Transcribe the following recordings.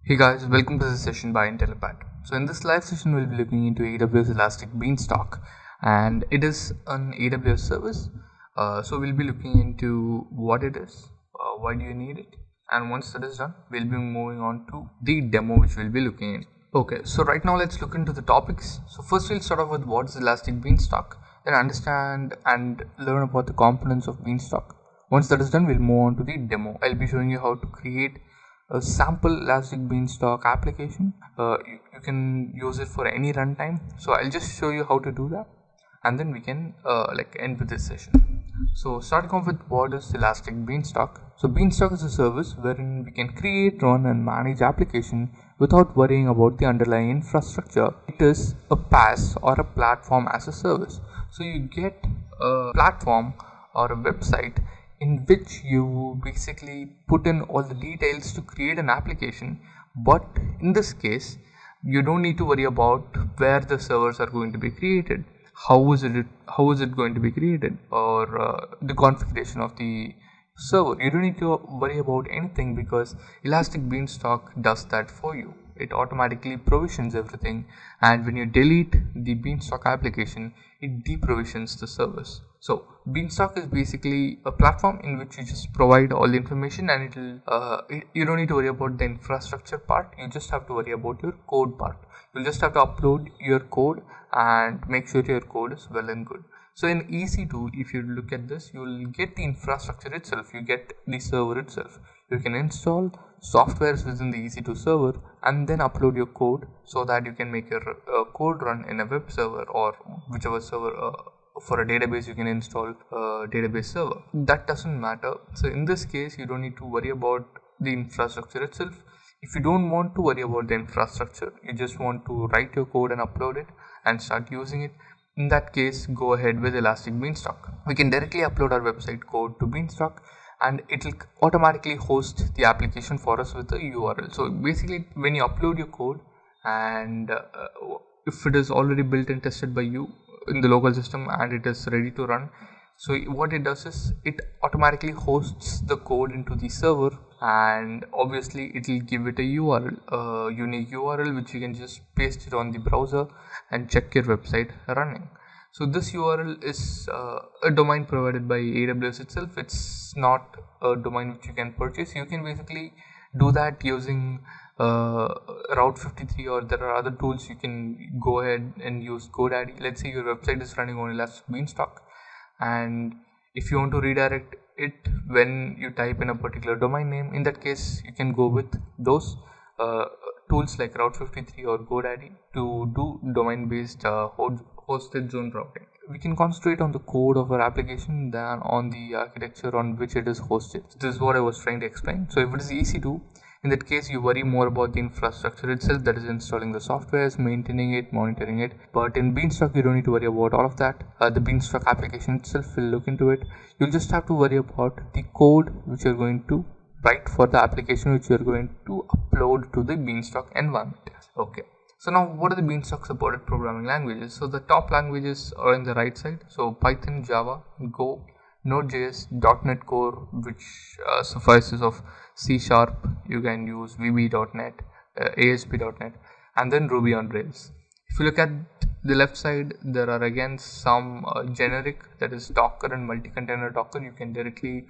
Hey guys, welcome to this session by Intellipaat. So in this live session, we'll be looking into AWS Elastic Beanstalk, and it is an AWS service. So we'll be looking into what it is, why do you need it, and once that is done, we'll be moving on to the demo which we'll be looking in. Okay, so right now let's look into the topics. So first we'll start off with what is Elastic Beanstalk, then understand and learn about the components of Beanstalk. Once that is done, we'll move on to the demo. I'll be showing you how to create a sample Elastic Beanstalk application. You can use it for any runtime. So I'll just show you how to do that, and then we can end with this session. So starting off with what is Elastic Beanstalk. So Beanstalk is a service wherein we can create, run, and manage application without worrying about the underlying infrastructure. It is a PaaS or a platform as a service. So you get a platform or a website in which you basically put in all the details to create an application, but in this case you don't need to worry about where the servers are going to be created, how is it going to be created, or the configuration of the server. You don't need to worry about anything because Elastic Beanstalk does that for you. It automatically provisions everything, and when you delete the Beanstalk application, it deprovisions the service. So Beanstalk is basically a platform in which you just provide all the information, and you don't need to worry about the infrastructure part. You just have to worry about your code part. You'll just have to upload your code and make sure your code is well and good. So in EC2, if you look at this, you'll get the infrastructure itself. You get the server itself. You can install softwares within the EC2 server and then upload your code so that you can make your code run in a web server or whichever server. For a database, you can install a database server. That doesn't matter. So in this case, you don't need to worry about the infrastructure itself. If you don't want to worry about the infrastructure, you just want to write your code and upload it and start using it, in that case, go ahead with Elastic Beanstalk. We can directly upload our website code to Beanstalk, and it will automatically host the application for us with a URL. So basically, when you upload your code, and if it is already built and tested by you in the local system and it is ready to run, so what it does is it automatically hosts the code into the server, and obviously it will give it a URL, a unique URL, which you can just paste it on the browser and check your website running. So this URL is a domain provided by AWS itself. It's not a domain which you can purchase. You can basically do that using Route 53, or there are other tools. You can go ahead and use GoDaddy. Let's say your website is running on Elastic Beanstalk, and if you want to redirect it when you type in a particular domain name, in that case you can go with those tools like Route 53 or GoDaddy to do domain based hosted zone routing. We can concentrate on the code of our application than on the architecture on which it is hosted. This is what I was trying to explain. So if it is EC2, in that case you worry more about the infrastructure itself, that is installing the softwares, maintaining it, monitoring it. But in Beanstalk you don't need to worry about all of that. The Beanstalk application itself will look into it. You'll just have to worry about the code which you're going to write for the application which you're going to upload to the Beanstalk environment. Okay. So now what are the Beanstalk supported programming languages? So the top languages are on the right side. So Python, Java, Go, Node.js, .NET Core, which suffices of C#. You can use VB.NET, ASP.NET, and then Ruby on Rails. If you look at the left side, there are again some generic, that is Docker and multi-container Docker. You can directly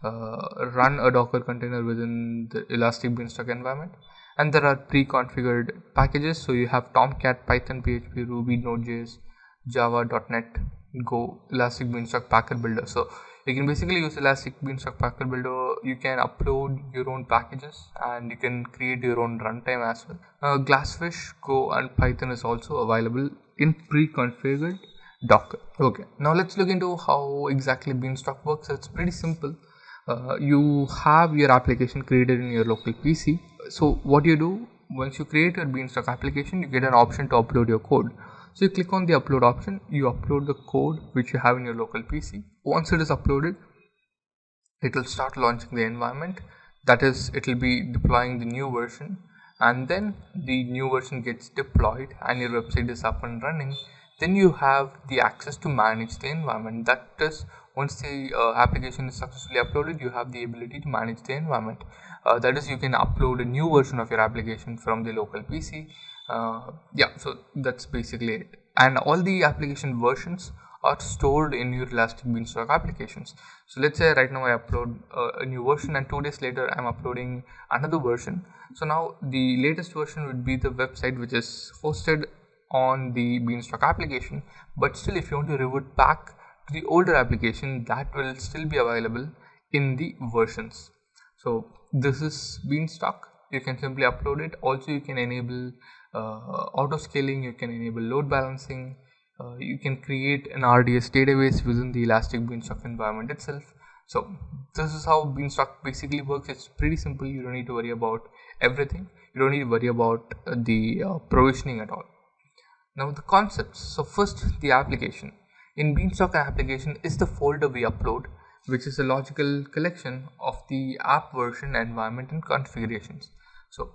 run a Docker container within the Elastic Beanstalk environment. And there are pre-configured packages. So you have Tomcat, Python, PHP, Ruby, Node.js, Java, .NET, Go, Elastic Beanstalk Packer Builder. So you can basically use Elastic Beanstalk Packer Builder. You can upload your own packages and you can create your own runtime as well. Glassfish, Go, and Python is also available in pre-configured Docker. Okay, now let's look into how exactly Beanstalk works. It's pretty simple. You have your application created in your local PC. So what you do, once you create your Beanstalk application, you get an option to upload your code. So you click on the upload option, you upload the code which you have in your local PC. Once it is uploaded, it will start launching the environment. That is, it will be deploying the new version, and then the new version gets deployed and your website is up and running. then you have the access to manage the environment. That is, once the application is successfully uploaded, you have the ability to manage the environment. That is, you can upload a new version of your application from the local PC. Yeah, so that's basically it. And all the application versions are stored in your Elastic Beanstalk applications. So let's say right now I upload a new version, and 2 days later I'm uploading another version. So now the latest version would be the website which is hosted on the Beanstalk application, but still if you want to revert back to the older application, that will still be available in the versions. So this is Beanstalk. You can simply upload it. Also you can enable auto scaling, you can enable load balancing, you can create an RDS database within the Elastic Beanstalk environment itself. So this is how Beanstalk basically works. It's pretty simple. You don't need to worry about everything. You don't need to worry about the provisioning at all. Now the concepts. So first, the application. In Beanstalk, an application is the folder we upload, which is a logical collection of the app version, environment and configurations. So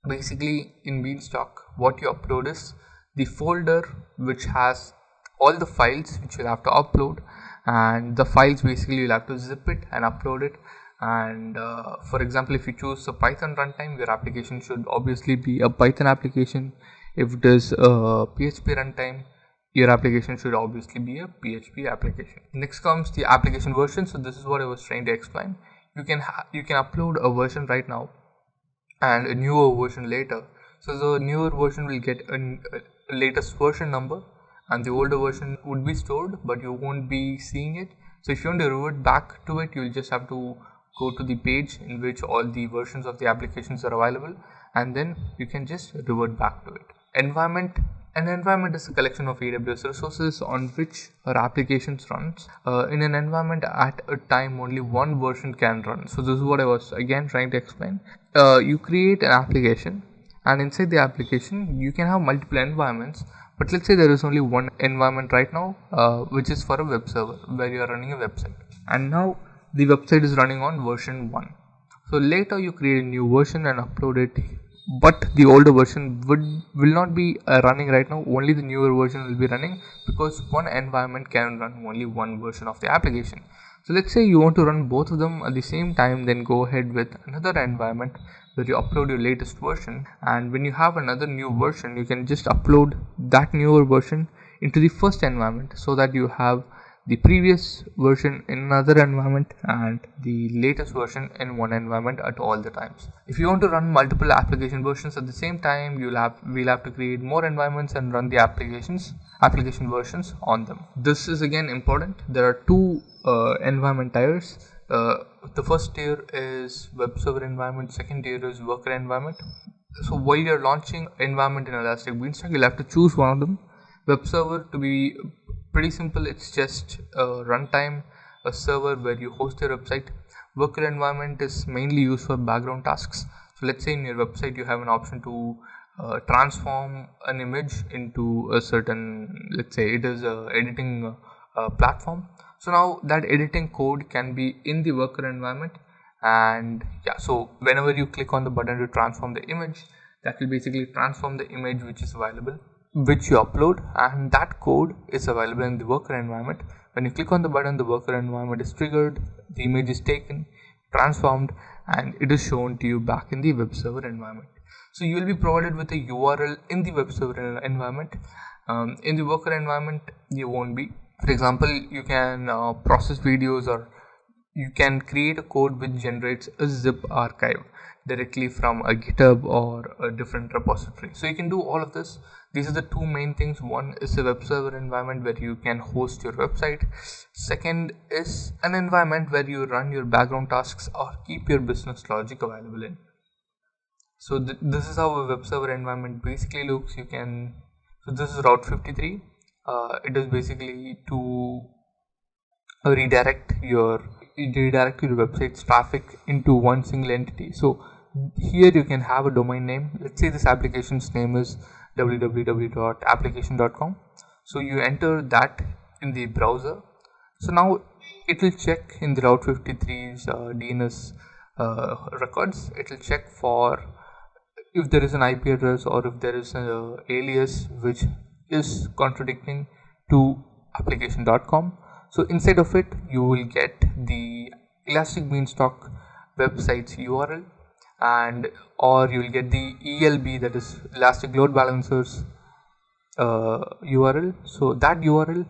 basically in Beanstalk, what you upload is the folder which has all the files which you'll have to upload, and the files basically you'll have to zip it and upload it. And for example, if you choose a Python runtime, your application should obviously be a Python application. If it is a PHP runtime, your application should obviously be a PHP application. Next comes the application version. So this is what I was trying to explain. You can upload a version right now and a newer version later. So the newer version will get a latest version number, and the older version would be stored, but you won't be seeing it. So if you want to revert back to it, you'll just have to go to the page in which all the versions of the applications are available, and then you can just revert back to it. Environment. An environment is a collection of AWS resources on which our applications runs. In an environment at a time, only one version can run. So this is what I was again trying to explain. You create an application, and inside the application you can have multiple environments, but let's say there is only one environment right now, which is for a web server where you are running a website, and now the website is running on version 1. So later you create a new version and upload it, but the older version will not be running right now. Only the newer version will be running, because one environment can run only one version of the application. So let's say you want to run both of them at the same time, then go ahead with another environment where you upload your latest version, and when you have another new version, you can just upload that newer version into the first environment, so that you have the previous version in another environment and the latest version in one environment at all the times. If you want to run multiple application versions at the same time, we'll have to create more environments and run the application versions on them. This is again important. There are two environment tiers. The first tier is web server environment, second tier is worker environment. So while you're launching environment in Elastic Beanstalk, you'll have to choose one of them. Web server, to be pretty simple, it's just a runtime, a server where you host your website. Worker environment is mainly used for background tasks. So let's say in your website you have an option to transform an image into a certain, let's say it is a editing platform. So now that editing code can be in the worker environment, and yeah, so whenever you click on the button to transform the image, that will basically transform the image which is available, which you upload, and that code is available in the worker environment. When you click on the button, the worker environment is triggered, the image is taken, transformed, and it is shown to you back in the web server environment. So you will be provided with a URL in the web server environment. In the worker environment, you won't be. For example, you can process videos, or you can create a code which generates a zip archive directly from a GitHub or a different repository. So you can do all of this. These are the two main things. One is a web server environment where you can host your website. Second is an environment where you run your background tasks or keep your business logic available in. So this is how a web server environment basically looks. So this is Route 53. It is basically to redirect your website's traffic into one single entity. So here you can have a domain name. Let's say this application's name is www.application.com. so you enter that in the browser. So now it will check in the Route 53's DNS records. It will check for if there is an IP address or if there is an alias which is contradicting to application.com. So inside of it, you will get the Elastic Beanstalk website's URL, and or you will get the ELB, that is Elastic Load Balancer's URL. So that URL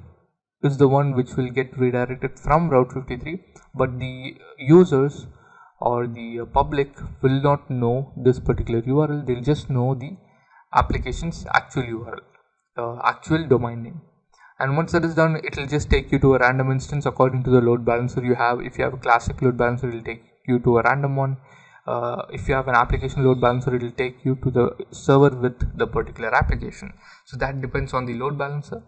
is the one which will get redirected from Route 53, but the users or the public will not know this particular URL. They'll just know the application's actual URL, actual domain name. And once that is done, it will just take you to a random instance according to the load balancer you have. If you have a classic load balancer, it will take you to a random one. If you have an application load balancer, it will take you to the server with the particular application. So that depends on the load balancer.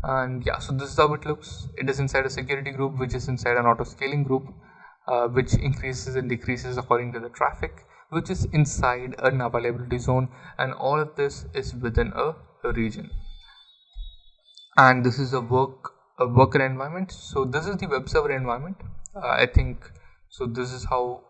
And yeah, so this is how it looks. It is inside a security group, which is inside an auto scaling group, which increases and decreases according to the traffic, which is inside an availability zone, and all of this is within a region. And this is a worker environment. So this is the web server environment. I think so. This is how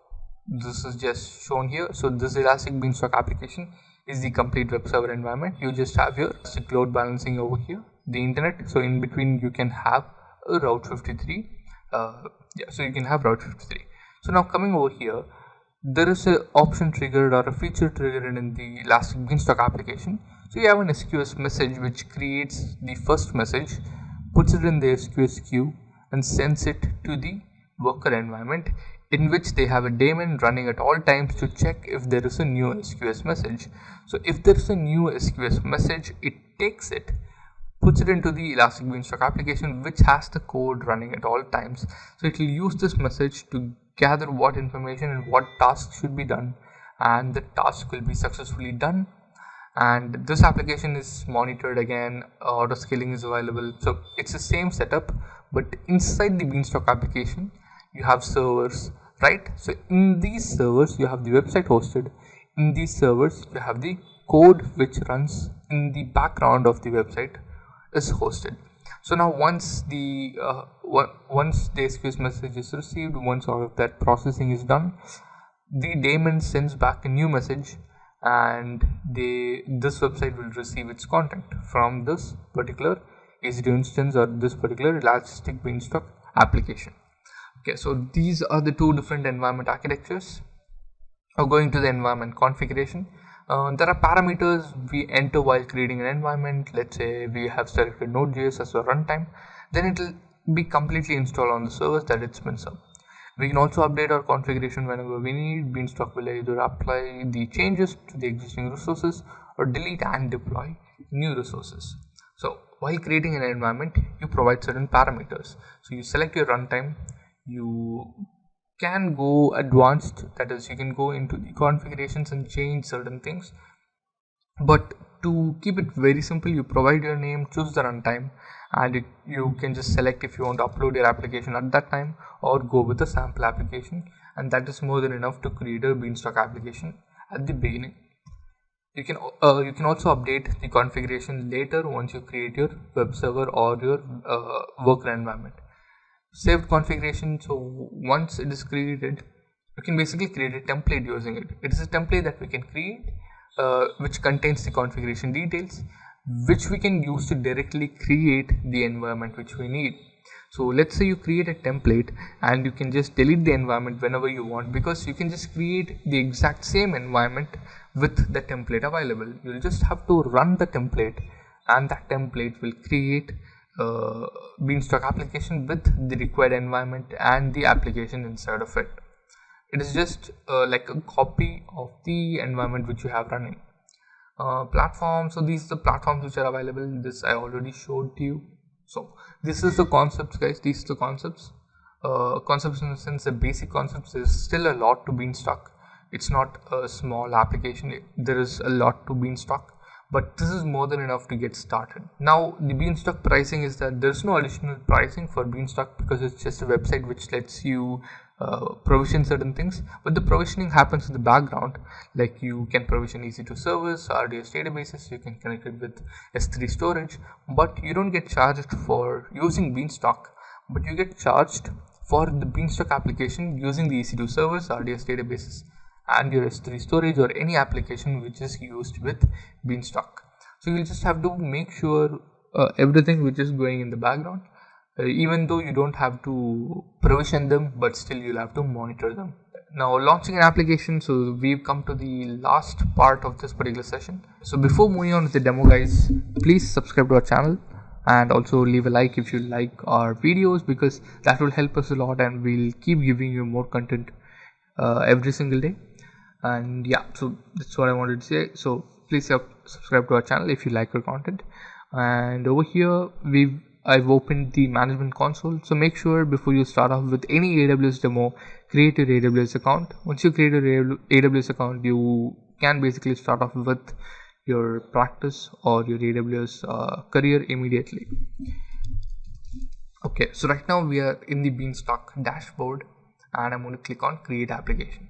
this is just shown here. So this Elastic Beanstalk application is the complete web server environment. You just have your load balancing over here, the internet. So in between you can have a Route 53. So you can have Route 53. So now coming over here, there is an option triggered or a feature triggered in the Elastic Beanstalk application. So you have an SQS message which creates the first message, puts it in the SQS queue, and sends it to the worker environment, in which they have a daemon running at all times to check if there is a new SQS message. So if there is a new SQS message, it takes it, puts it into the Elastic Beanstalk application, which has the code running at all times. So it will use this message to gather what information and what tasks should be done, and the task will be successfully done. And this application is monitored again, auto scaling is available. So it's the same setup, but inside the Beanstalk application you have servers, right? So in these servers you have the website hosted. In these servers you have the code which runs in the background of the website is hosted. So now once the SQS message is received, once all of that processing is done, the daemon sends back a new message, and this website will receive its content from this particular EC2 instance or this particular Elastic Beanstalk application. Okay, so these are the two different environment architectures. Now going to the environment configuration, there are parameters we enter while creating an environment. Let's say we have selected Node.js as a runtime, then it will be completely installed on the servers that it's been served. We can also update our configuration whenever we need. Beanstalk will either apply the changes to the existing resources or delete and deploy new resources. So while creating an environment, you provide certain parameters. So you select your runtime, you can go advanced, that is you can go into the configurations and change certain things, but to keep it very simple, you provide your name, choose the runtime, and you can just select if you want to upload your application at that time or go with a sample application, and that is more than enough to create a Beanstalk application at the beginning. You can also update the configuration later once you create your web server or your worker environment. Saved configuration, so once it is created, you can basically create a template using it. It is a template that we can create which contains the configuration details, which we can use to directly create the environment which we need. So let's say you create a template and you can just delete the environment whenever you want, because you can just create the exact same environment with the template available. You'll just have to run the template, and that template will create Beanstalk application with the required environment and the application inside of it. It is just like a copy of the environment which you have running. Platform, so these are the platforms which are available. This I already showed to you. So this is the concepts, guys. These are the concepts. Concepts in the sense, the basic concepts. Is still a lot to Beanstalk. It's not a small application. There is a lot to Beanstalk, but this is more than enough to get started. Now the Beanstalk pricing is that there's no additional pricing for Beanstalk, because it's just a website which lets you provision certain things, but the provisioning happens in the background. Like you can provision EC2 servers, RDS databases, you can connect it with S3 storage, but you don't get charged for using Beanstalk, but you get charged for the Beanstalk application using the EC2 servers, RDS databases, and your S3 storage, or any application which is used with Beanstalk. So you'll just have to make sure everything which is going in the background, even though you don't have to provision them, but still you'll have to monitor them. Now launching an application, so we've come to the last part of this particular session. So before moving on to the demo, guys, please subscribe to our channel and also leave a like if you like our videos, because that will help us a lot and we'll keep giving you more content every single day. And yeah, so that's what I wanted to say. So please subscribe to our channel if you like our content. And over here I've opened the management console. So make sure before you start off with any AWS demo, create your AWS account. Once you create your AWS account, you can basically start off with your practice or your AWS career immediately. Okay, so right now we are in the Beanstalk dashboard and I'm going to click on create application.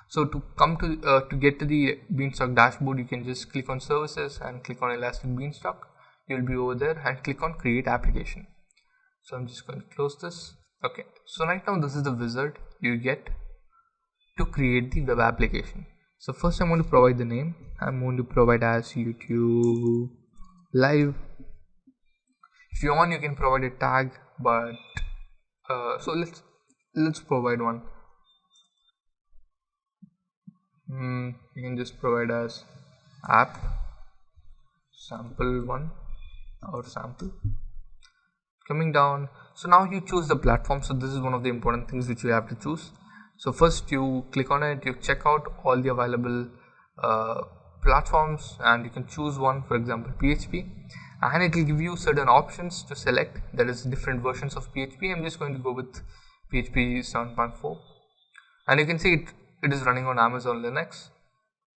So to come to get to the Beanstalk dashboard, you can just click on services and click on Elastic Beanstalk. You'll be over there and click on create application. So I'm just going to close this. Okay, so right now this is the wizard you get to create the web application. So first I'm going to provide the name. I'm going to provide as YouTube Live. If you want, you can provide a tag, but so let's provide one. You can just provide as app sample 1 or sample. Coming down, so now you choose the platform. So this is one of the important things which you have to choose. So first you click on it, you check out all the available platforms and you can choose one, for example PHP, and it will give you certain options to select. There is different versions of PHP. I'm just going to go with PHP 7.4 and you can see it is running on Amazon Linux.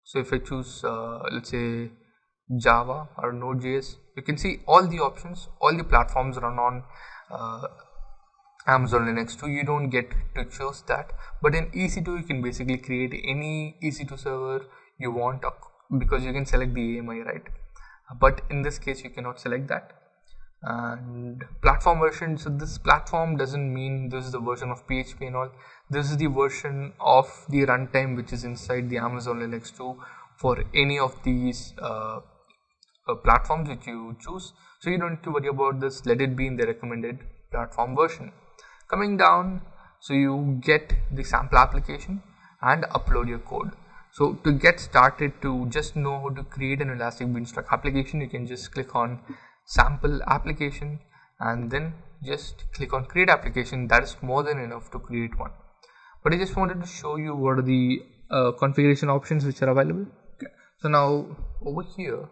So if I choose let's say Java or Node.js, you can see all the options, all the platforms run on Amazon Linux too. You don't get to choose that, but in EC2 you can basically create any EC2 server you want, because you can select the AMI, right? But in this case you cannot select that. And platform version, so this platform doesn't mean this is the version of PHP and all. This is the version of the runtime which is inside the Amazon Linux too for any of these platforms which you choose. So you don't need to worry about this. Let it be in the recommended platform version. Coming down, so you get the sample application and upload your code. So to get started, to just know how to create an Elastic Beanstalk application, you can just click on sample application and then just click on create application. That is more than enough to create one. But I just wanted to show you what are the configuration options which are available. Okay. So now over here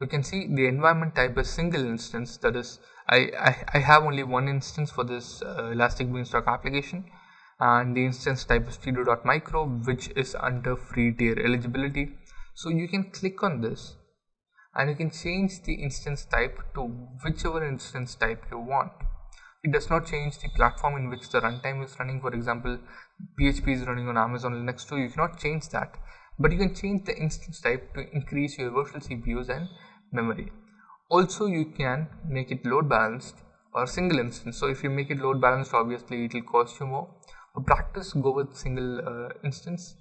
you can see the environment type is single instance. That is, I have only one instance for this Elastic Beanstalk application, and the instance type is Fido.micro, which is under free tier eligibility. So you can click on this and you can change the instance type to whichever instance type you want. It does not change the platform in which the runtime is running. For example, PHP is running on Amazon Linux too. You cannot change that, but you can change the instance type to increase your virtual CPUs and memory. Also, you can make it load balanced or single instance. So if you make it load balanced, obviously it will cost you more. For practice, go with single instance.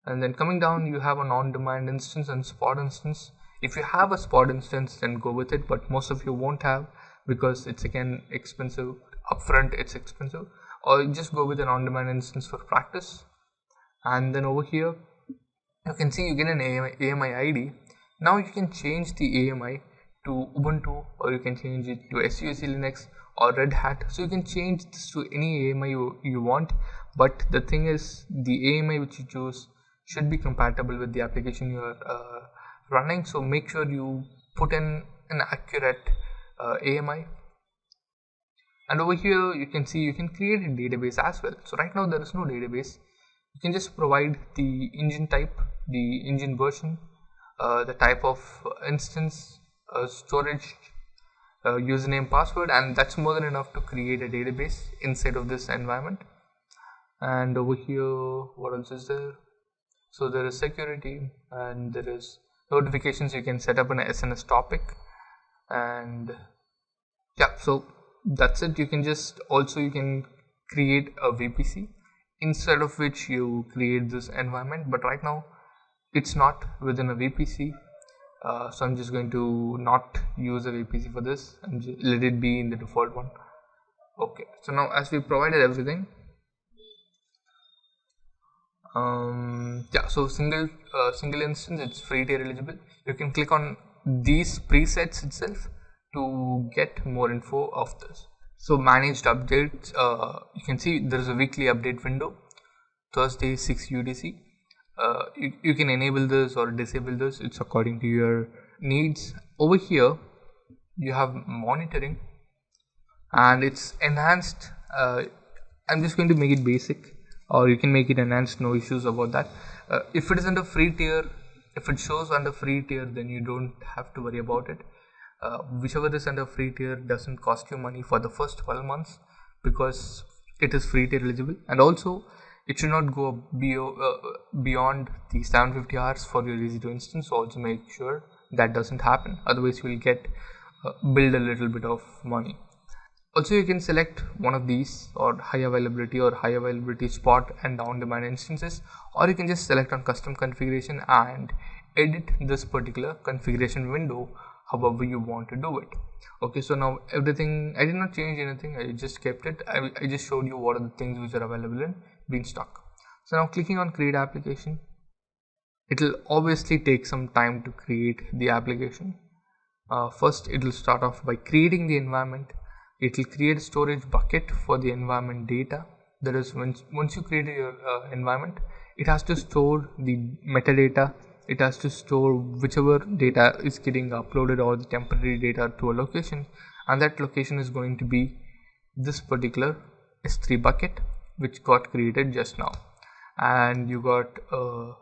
And then coming down, you have an on-demand instance and spot instance. If you have a spot instance, then go with it, but most of you won't have, because it's again expensive upfront. It's expensive. Or just go with an on-demand instance for practice. And then over here you can see you get an AMI ID. Now you can change the AMI to Ubuntu, or you can change it to SUSE Linux or Red Hat. So you can change this to any AMI you want, but the thing is, the AMI which you choose should be compatible with the application you are running. So make sure you put in an accurate AMI. And over here you can see you can create a database as well. So right now there is no database. You can just provide the engine type, the engine version, the type of instance, storage, username, password, and that's more than enough to create a database inside of this environment. And over here, what else is there? So there is security and there is notifications. You can set up an SNS topic, and yeah, so that's it. You can just also you can create a VPC inside of which you create this environment, but right now it's not within a VPC. So I'm just going to not use a VPC for this and let it be in the default one. Okay, so now as we provided everything, yeah, so single instance, it's free tier eligible. You can click on these presets itself to get more info of this. So managed updates, you can see there is a weekly update window, Thursday 6 UTC. You can enable this or disable this, it's according to your needs. Over here you have monitoring and it's enhanced. I'm just going to make it basic, or you can make it enhanced, no issues about that. If it is under free tier, if it shows under free tier, then you don't have to worry about it. Whichever is under free tier doesn't cost you money for the first 12 months because it is free tier eligible, and also it should not go beyond the 750 hours for your EC2 instance. So also make sure that doesn't happen, otherwise you will get build a little bit of money. Also, you can select one of these, or high availability spot and on demand instances, or you can just select on custom configuration and edit this particular configuration window however you want to do it. Okay, so now everything, I did not change anything, I just kept it. I just showed you what are the things which are available in Beanstalk. So now clicking on create application, it will obviously take some time to create the application. First it will start off by creating the environment. It will create a storage bucket for the environment data. That is, once you create your environment, it has to store the metadata. It has to store whichever data is getting uploaded or the temporary data to a location, and that location is going to be this particular S3 bucket which got created just now. And you got a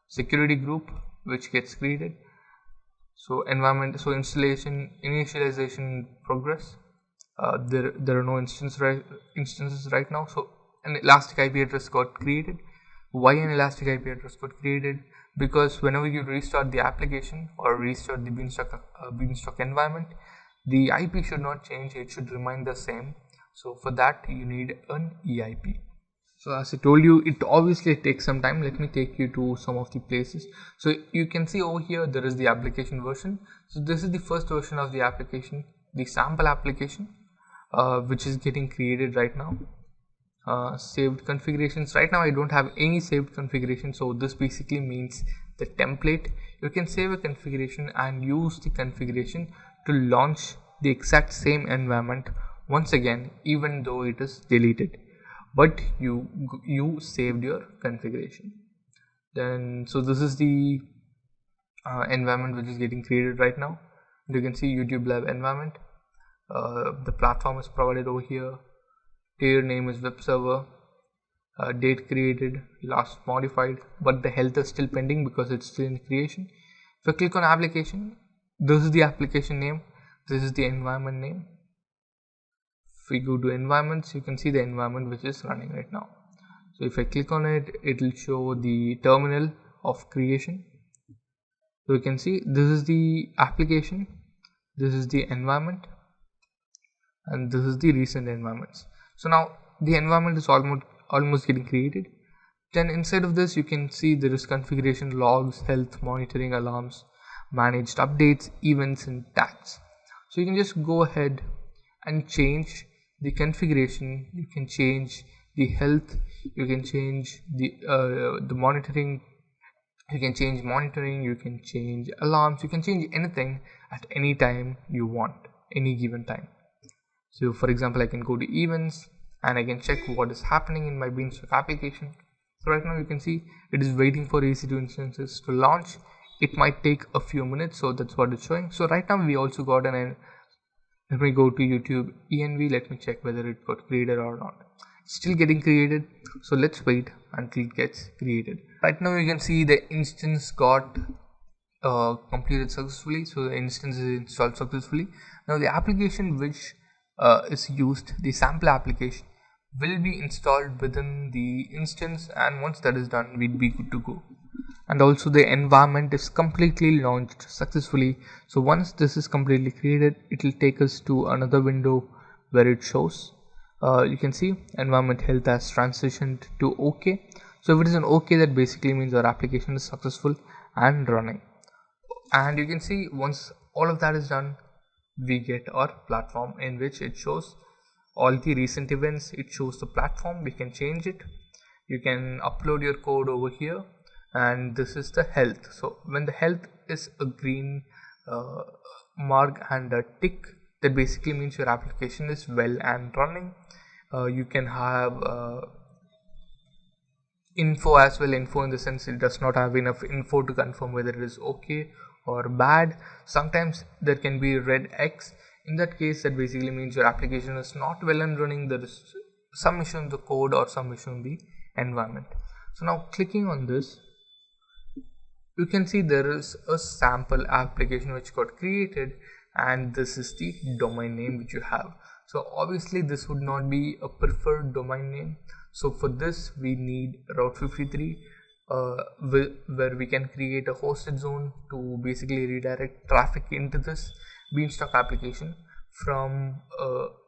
security group which gets created. So environment, so installation, initialization progress. There are no instances right now. So an Elastic IP address got created. Why an Elastic IP address got created? Because whenever you restart the application or restart the Beanstalk environment, the IP should not change, it should remain the same. So for that you need an EIP. So as I told you, it obviously takes some time. Let me take you to some of the places. So you can see over here there is the application version. So this is the first version of the application, the sample application, which is getting created right now. Saved configurations, right now I don't have any saved configuration, so this basically means the template. You can save a configuration and use the configuration to launch the exact same environment once again, even though it is deleted, but you saved your configuration. Then so this is the environment which is getting created right now. You can see YouTube Live environment. The platform is provided over here. Tier name is web server, date created, last modified, but the health is still pending because it's still in creation. If I click on application, this is the application name, this is the environment name. If we go to environments, you can see the environment which is running right now. So if I click on it, it will show the terminal of creation. So you can see this is the application, this is the environment, and this is the recent environments. So now the environment is almost getting created. Then inside of this you can see there is configuration, logs, health, monitoring, alarms, managed updates, events, and tags. So you can just go ahead and change the configuration. You can change the health, you can change the monitoring, you can change monitoring, you can change alarms, you can change anything at any time you want, any given time. So for example, I can go to events and I can check what is happening in my Beanstalk application. So right now you can see it is waiting for EC2 instances to launch. It might take a few minutes, so that's what it's showing. So right now we also got let me go to YouTube env, let me check whether it got created or not. It's still getting created, so let's wait until it gets created. Right now you can see the instance got completed successfully, so the instance is installed successfully. Now the application which is used, the sample application, will be installed within the instance, and once that is done we'd be good to go. And also the environment is completely launched successfully. So once this is completely created, it will take us to another window where it shows you can see environment health has transitioned to OK. So if it is an OK, that basically means our application is successful and running. And you can see once all of that is done, we get our platform in which it shows all the recent events. It shows the platform, we can change it, you can upload your code over here, and this is the health. So when the health is a green mark and a tick, that basically means your application is well and running. You can have info as well. Info in the sense it does not have enough info to confirm whether it is okay or bad. Sometimes there can be red X. In that case, that basically means your application is not well and running. There is some issue in the code or some issue in the environment. So now clicking on this, you can see there is a sample application which got created, and this is the domain name which you have. So obviously this would not be a preferred domain name. So for this we need Route 53, where we can create a hosted zone to basically redirect traffic into this Beanstalk application from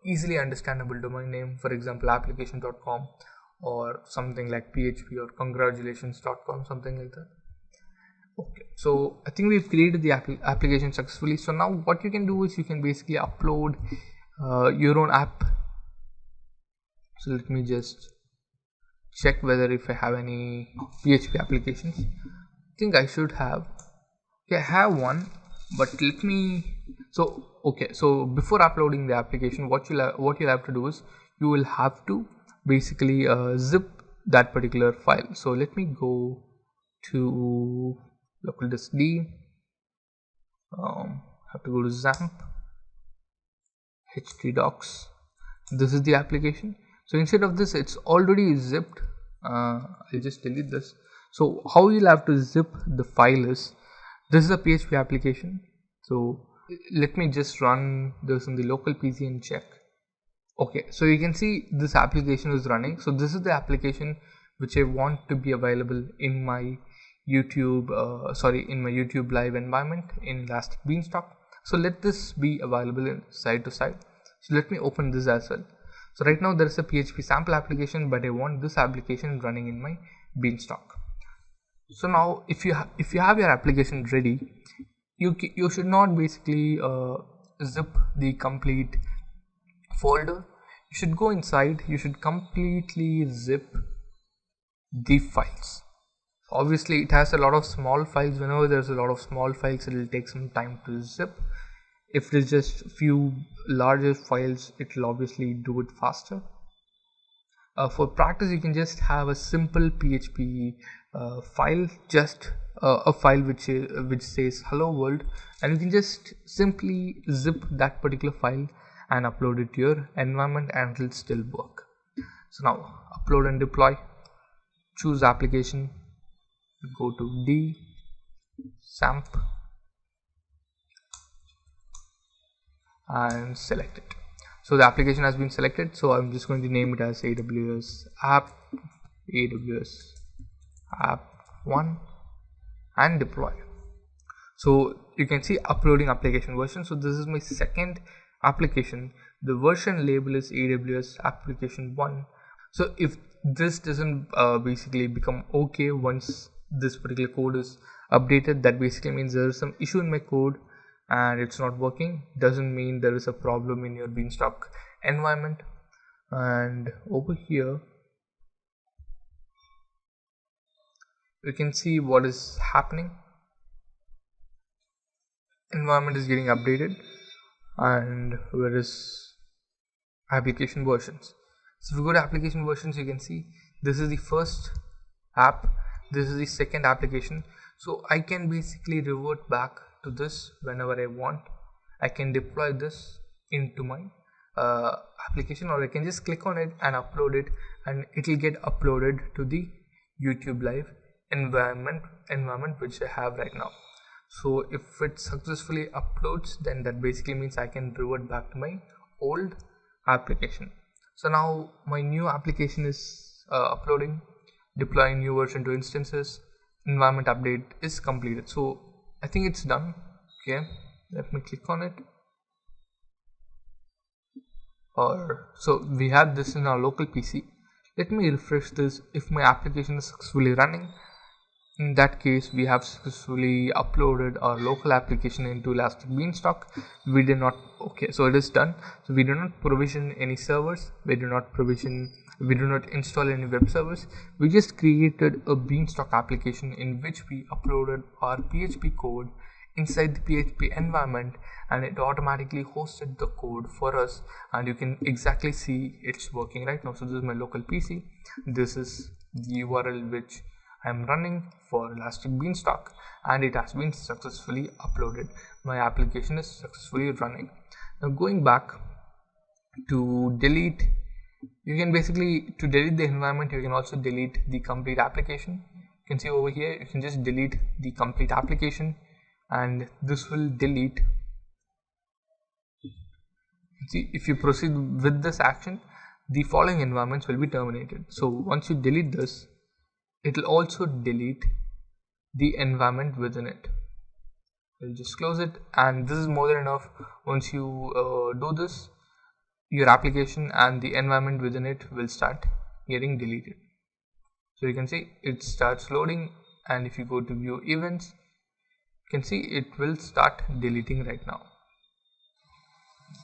easily understandable domain name, for example application.com or something like PHP or congratulations.com, something like that. Okay, so I think we've created the application successfully. So now what you can do is you can basically upload your own app. So let me just check whether if I have any PHP applications. I think I should have. Okay, I have one, but let me. So okay, so before uploading the application, what you'll have to do is you will have to basically zip that particular file. So let me go to local disk D. Have to go to XAMPP, htdocs. This is the application. So instead of this, it's already zipped. I'll just delete this. So how you'll have to zip the file is, this is a PHP application. So let me just run this in the local PC and check. Okay, so you can see this application is running. So this is the application which I want to be available in my YouTube live environment in Elastic Beanstalk. So let this be available in side to side. So let me open this as well. So right now there is a PHP sample application, but I want this application running in my Beanstalk. So now if you have your application ready, you should not basically zip the complete folder. You should go inside, you should completely zip the files. Obviously it has a lot of small files. Whenever there's a lot of small files, it will take some time to zip. If there's just a few larger files, it will obviously do it faster. For practice, you can just have a simple PHP file, just a file which says hello world, and you can just simply zip that particular file and upload it to your environment, and it will still work. So now upload and deploy, choose application, go to D, XAMPP, and select it. So the application has been selected, so I'm just going to name it as AWS app 1 and deploy. So you can see uploading application version. So this is my second application. The version label is AWS application 1. So if this doesn't basically become okay once this particular code is updated, that basically means there is some issue in my code and it's not working. Doesn't mean there is a problem in your Beanstalk environment. And over here you can see what is happening. Environment is getting updated, and where is application versions. So if you go to application versions, you can see this is the first app, this is the second application. So I can basically revert back to this whenever I want. I can deploy this into my application, or I can just click on it and upload it, and it will get uploaded to the YouTube live environment which I have right now. So if it successfully uploads, then that basically means I can revert back to my old application. So now my new application is uploading, deploying new version to instances, environment update is completed. So I think it's done. Okay, let me click on it. So we have this in our local PC. Let me refresh this. If my application is successfully running, In that case, we have successfully uploaded our local application into Elastic Beanstalk. We did not, okay, so it is done. So we do not provision any servers, we do not install any web servers. We just created a Beanstalk application in which we uploaded our PHP code inside the PHP environment, and it automatically hosted the code for us, and you can exactly see it's working right now. So this is my local PC. This is the URL which I'm running for Elastic Beanstalk, and it has been successfully uploaded. My application is successfully running. Now going back to delete, you can basically, to delete the environment, you can also delete the complete application. You can see over here, you can just delete the complete application, and this will delete. See, if you proceed with this action, the following environments will be terminated. So once you delete this, it will also delete the environment within it. We'll just close it, and this is more than enough. Once you do this, your application and the environment within it will start getting deleted. So you can see it starts loading, and if you go to view events, you can see it will start deleting right now.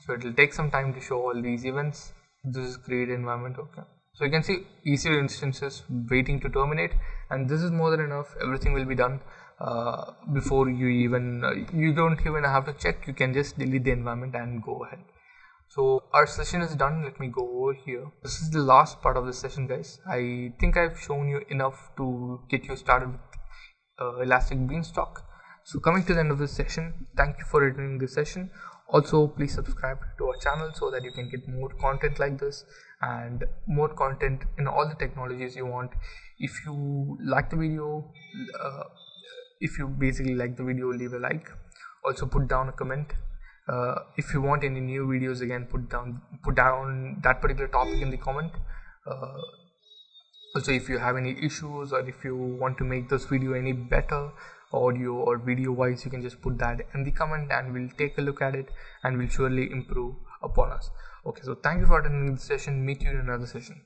So it will take some time to show all these events. This is create environment, okay. So you can see EC2 instances waiting to terminate, and this is more than enough. Everything will be done before you even you don't even have to check. You can just delete the environment and go ahead. So our session is done. Let me go over here. This is the last part of the session, guys. I think I've shown you enough to get you started with Elastic Beanstalk. So coming to the end of this session, thank you for attending this session. Also, please subscribe to our channel so that you can get more content like this and more content in all the technologies you want. If you like the video, if you basically like the video, leave a like. Also put down a comment. If you want any new videos, again put down that particular topic in the comment. Also, if you have any issues, or if you want to make this video any better audio or video wise, you can just put that in the comment, and we'll take a look at it, and we'll surely improve upon us. Okay, so thank you for attending this session. Meet you in another session.